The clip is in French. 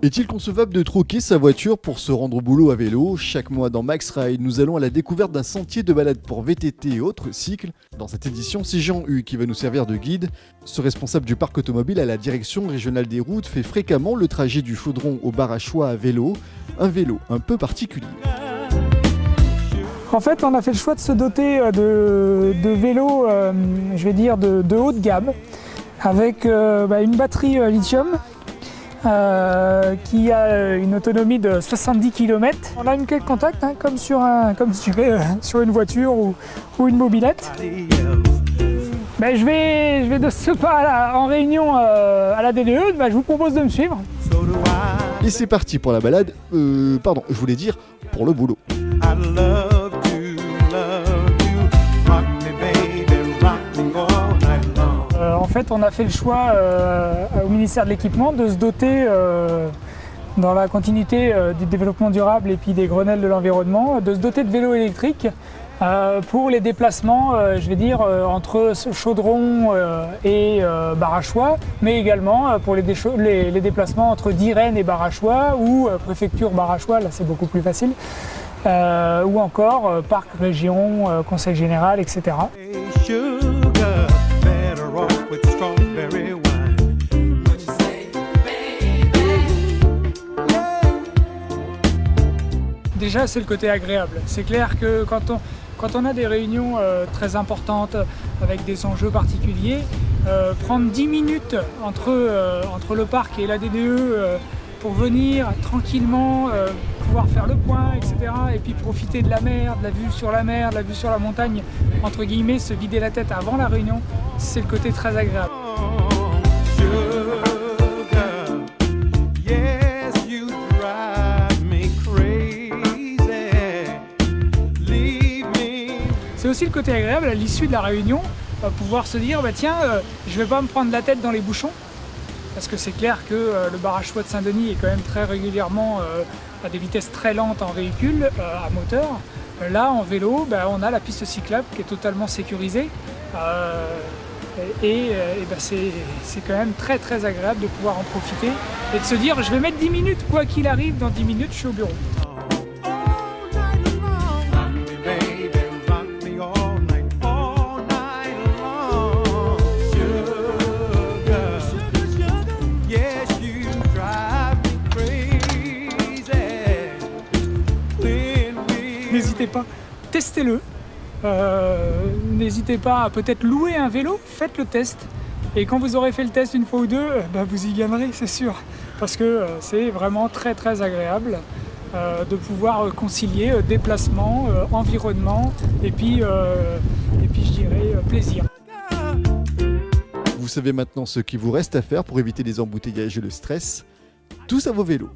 Est-il concevable de troquer sa voiture pour se rendre au boulot à vélo? Chaque mois dans Max Ride, nous allons à la découverte d'un sentier de balade pour VTT et autres cycles. Dans cette édition, c'est Jean-Hu qui va nous servir de guide. Ce responsable du parc automobile à la direction régionale des routes fait fréquemment le trajet du Chaudron au bar à choix à vélo. Un vélo un peu particulier. En fait, on a fait le choix de se doter de vélos, je vais dire, de haut de gamme, avec une batterie lithium qui a une autonomie de 70 km. On a une clé de contact, comme sur une voiture ou une mobilette. Je vais de ce pas en réunion à la DDE, je vous propose de me suivre. Et c'est parti pour la balade, je voulais dire pour le boulot. En fait, on a fait le choix au ministère de l'Équipement de se doter, dans la continuité du développement durable et puis des Grenelles de l'environnement, de se doter de vélos électriques pour les déplacements, entre Chaudron et Barachois, mais également pour les déplacements entre Dirennes et Barachois ou préfecture Barachois, là c'est beaucoup plus facile, ou encore parc, région, conseil général, etc. Déjà, c'est le côté agréable. C'est clair que quand on a des réunions très importantes avec des enjeux particuliers, prendre 10 minutes entre le parc et la DDE pour venir tranquillement pouvoir faire le point, etc. Et puis profiter de la mer, de la vue sur la mer, de la vue sur la montagne, entre guillemets, se vider la tête avant la réunion, c'est le côté très agréable. C'est aussi le côté agréable à l'issue de la réunion, pouvoir se dire je vais pas me prendre la tête dans les bouchons, parce que c'est clair que le bar à choix de Saint-Denis est quand même très régulièrement à des vitesses très lentes en véhicule à moteur. Là en vélo, on a la piste cyclable qui est totalement sécurisée c'est quand même très très agréable de pouvoir en profiter et de se dire je vais mettre 10 minutes, quoi qu'il arrive, dans 10 minutes je suis au bureau. N'hésitez pas, testez-le. N'hésitez pas à peut-être louer un vélo, faites le test. Et quand vous aurez fait le test une fois ou deux, vous y viendrez, c'est sûr. Parce que c'est vraiment très très agréable de pouvoir concilier déplacement, environnement et puis je dirais plaisir. Vous savez maintenant ce qu'il vous reste à faire pour éviter les embouteillages et le stress. Tous à vos vélos.